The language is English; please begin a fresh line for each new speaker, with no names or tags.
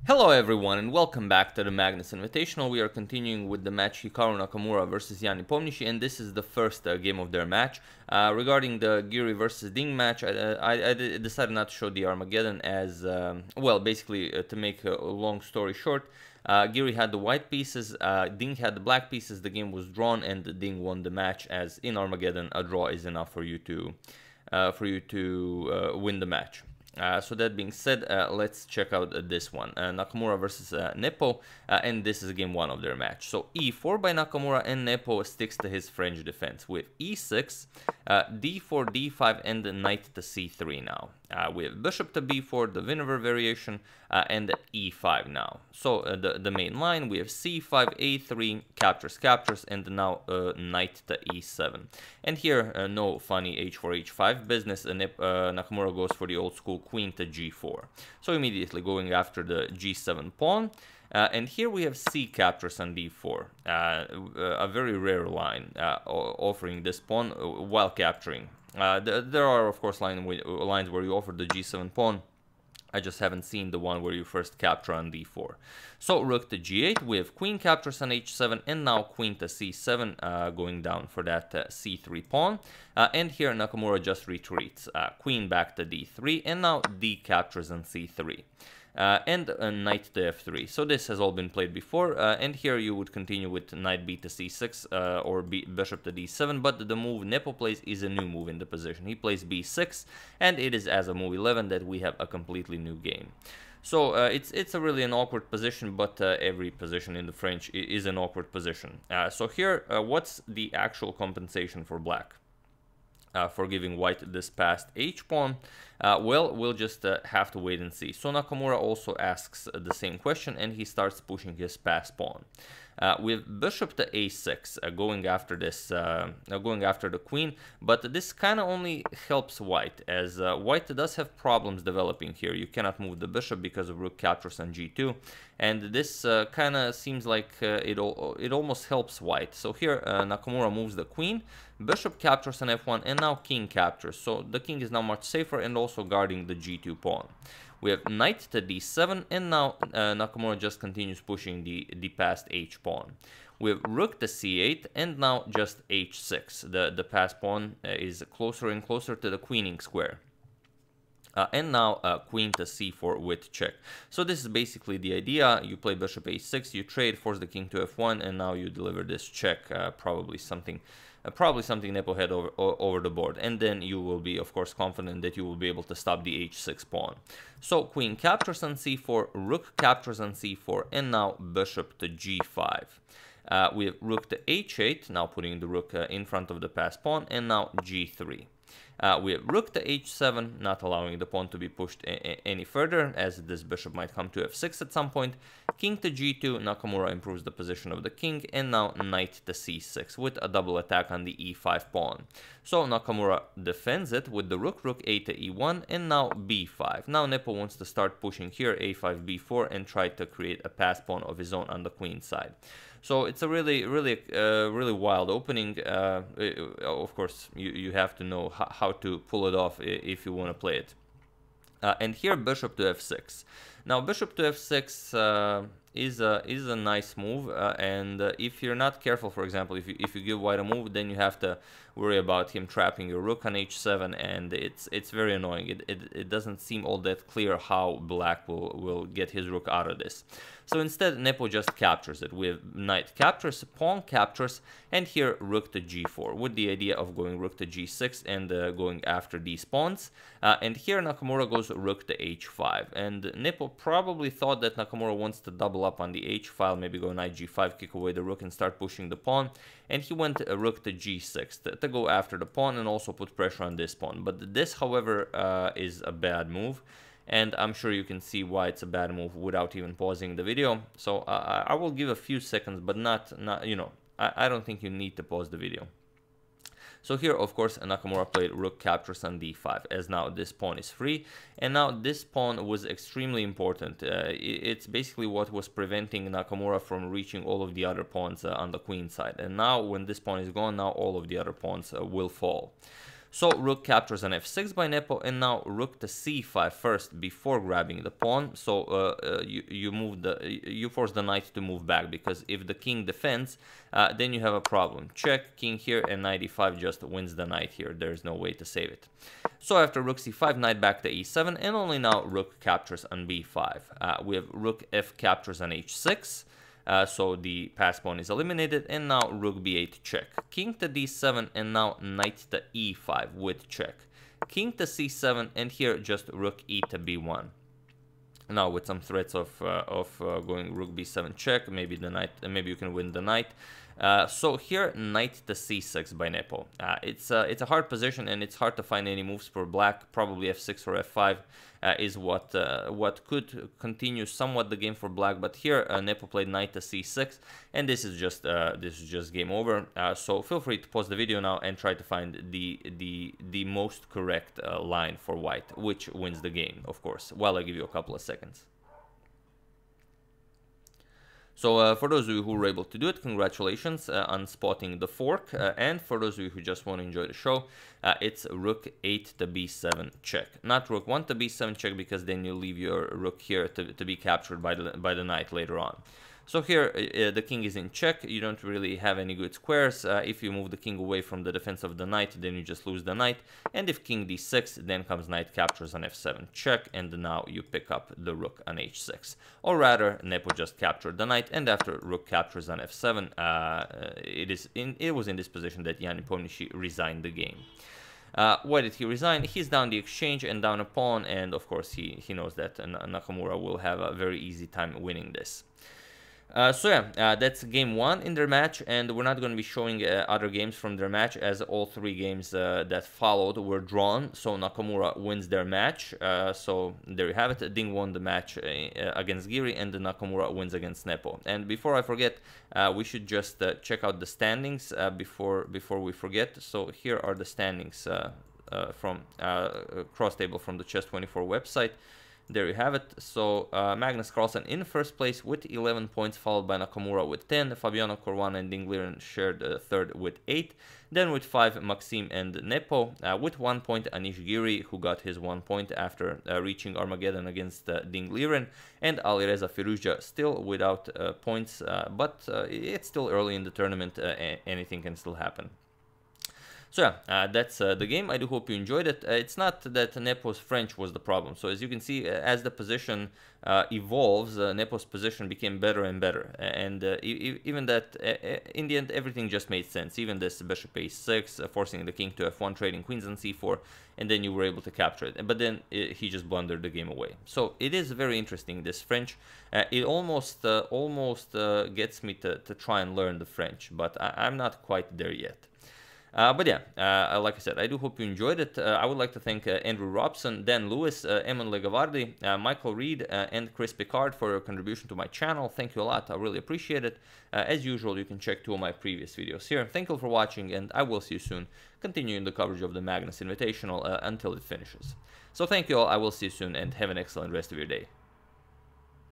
Hello everyone and welcome back to the Magnus Invitational. We are continuing with the match Hikaru Nakamura versus Nepomniachtchi, and this is the first game of their match. Regarding the Giri versus Ding match, I decided not to show the Armageddon as, basically to make a long story short, Giri had the white pieces, Ding had the black pieces, the game was drawn and Ding won the match, as in Armageddon a draw is enough for you to win the match. So that being said, let's check out this one. Nakamura versus Nepo, and this is game 1 of their match. So e4 by Nakamura, and Nepo sticks to his French defense with e6, d4, d5, and the knight to c3 now. We have bishop to b4, the Winawer variation, and e5 now. So the main line, we have c5, a3, captures, and now knight to e7. And here, no funny h4, h5 business. Nakamura goes for the old school queen to g4. So immediately going after the g7 pawn. And here we have c captures on d4, a very rare line, offering this pawn while capturing. There are, of course, lines where you offer the g7 pawn. I just haven't seen the one where you first capture on d4. So rook to g8, we have queen captures on h7, and now queen to c7, going down for that c3 pawn. And here Nakamura just retreats, queen back to d3, and now d captures on c3. And knight to f3. So this has all been played before, and here you would continue with knight b to c6 or bishop to d7, but the move Nepo plays is a new move in the position. He plays b6, and it is as a move 11 that we have a completely new game. So it's a really an awkward position, but every position in the French is an awkward position. So here, what's the actual compensation for black? For giving white this past h-pawn? Well, we'll just have to wait and see. So Nakamura also asks the same question, and he starts pushing his pass pawn. With bishop to a6, going after the queen, but this kind of only helps white, as white does have problems developing here. You cannot move the bishop because of rook captures on g2, and this kind of seems like it almost helps white. So here Nakamura moves the queen, bishop captures on f1, and now king captures. So the king is now much safer and also guarding the g2 pawn. We have knight to d7, and now Nakamura just continues pushing the passed h-pawn. We have rook to c8, and now just h6. The passed pawn is closer and closer to the queening square. And now queen to c4 with check. So this is basically the idea. You play bishop a6, you trade, force the king to f1, and now you deliver this check. Probably something Nepo had over the board, and then you will be, of course, confident that you will be able to stop the h6 pawn. So queen captures on c4, rook captures on c4, and now bishop to g5. We have rook to h8, now putting the rook in front of the passed pawn, and now g3. We have rook to h7, not allowing the pawn to be pushed any further, as this bishop might come to f6 at some point. King to g2, Nakamura improves the position of the king, and now knight to c6 with a double attack on the e5 pawn. So Nakamura defends it with the rook a to e1, and now b5. Now Nepo wants to start pushing here, a5, b4, and try to create a pass pawn of his own on the queen side. So it's a really wild opening. Of course, you have to know how to pull it off if you want to play it. And here bishop to f6. Now bishop to f6 is a nice move, and if you're not careful, for example, if you give white a move, then you have to worry about him trapping your rook on h7, and it's very annoying. It doesn't seem all that clear how black will get his rook out of this. So instead, Nepo just captures it with knight captures, pawn captures, and here rook to g4, with the idea of going rook to g6 and going after these pawns. And here Nakamura goes rook to h5, and Nepo probably thought that Nakamura wants to double up on the h file, maybe go knight g5, kick away the rook, and start pushing the pawn. And he went rook to g6 to go after the pawn and also put pressure on this pawn. But this, however, is a bad move, and I'm sure you can see why it's a bad move without even pausing the video. So I will give a few seconds, but not I don't think you need to pause the video. So here, of course, Nakamura played rook captures on d5, as now this pawn is free, and now this pawn was extremely important. It's basically what was preventing Nakamura from reaching all of the other pawns on the queen side, and now when this pawn is gone, now all of the other pawns will fall. So rook captures on f6 by Nepo, and now rook to c5 first before grabbing the pawn. So you force the knight to move back, because if the king defends, then you have a problem. Check, king here, and knight e5 just wins the knight here. There's no way to save it. So after rook c5, knight back to e7, and only now rook captures on b5. We have rook f captures on h6. So the pass pawn is eliminated, and now rook b8 check. King to d7, and now knight to e5 with check. King to c7, and here just rook e to b1. Now with some threats of going rook b7 check, maybe the knight, maybe you can win the knight. So here knight to c6 by Nepo. It's a hard position, and it's hard to find any moves for black. Probably f6 or f5 is what could continue somewhat the game for black. But here Nepo played knight to c6, and this is just game over. So feel free to pause the video now and try to find the most correct line for white, which wins the game, of course, while I give you a couple of seconds. So for those of you who were able to do it, congratulations on spotting the fork. And for those of you who just want to enjoy the show, it's rook 8 to b7 check. Not rook 1 to b7 check, because then you leave your rook here to be captured by the knight later on. So here the king is in check. You don't really have any good squares. If you move the king away from the defense of the knight, then you just lose the knight. And if king d6, then comes knight captures on f7 check, and now you pick up the rook on h6. Or rather, Nepo just captured the knight, and after rook captures on f7, it was in this position that Jan Nepomniachtchi resigned the game. Why did he resign? He's down the exchange and down a pawn, and of course he knows that Nakamura will have a very easy time winning this. That's game 1 in their match, and we're not going to be showing other games from their match, as all 3 games that followed were drawn. So Nakamura wins their match. So there you have it. Ding won the match against Giri, and the Nakamura wins against Nepo. And before I forget, we should just check out the standings before we forget. So here are the standings from cross table from the Chess24 website. There you have it. So Magnus Carlsen in first place with 11 points, followed by Nakamura with 10. Fabiano Caruana and Ding Liren shared third with 8. Then with 5, Maxime and Nepo. With 1 point, Anish Giri, who got his 1 point after reaching Armageddon against Ding Liren. And Alireza Firouzja still without points, but it's still early in the tournament. Anything can still happen. So yeah, that's the game. I do hope you enjoyed it. It's not that Nepo's French was the problem. So as you can see, as the position evolves, Nepo's position became better and better. And even that, in the end, everything just made sense. Even this bishop a6, forcing the king to f1, trading queens on c4, and then you were able to capture it. But then he just blundered the game away. So it is very interesting, this French. It almost gets me to try and learn the French, but I'm not quite there yet. But yeah, like I said, I do hope you enjoyed it. I would like to thank Andrew Robson, Dan Lewis, Eamon Legavardi, Michael Reed, and Chris Picard for your contribution to my channel. Thank you a lot. I really appreciate it. As usual, you can check 2 of my previous videos here. Thank you for watching, and I will see you soon, continuing the coverage of the Magnus Invitational until it finishes. So thank you all. I will see you soon, and have an excellent rest of your day.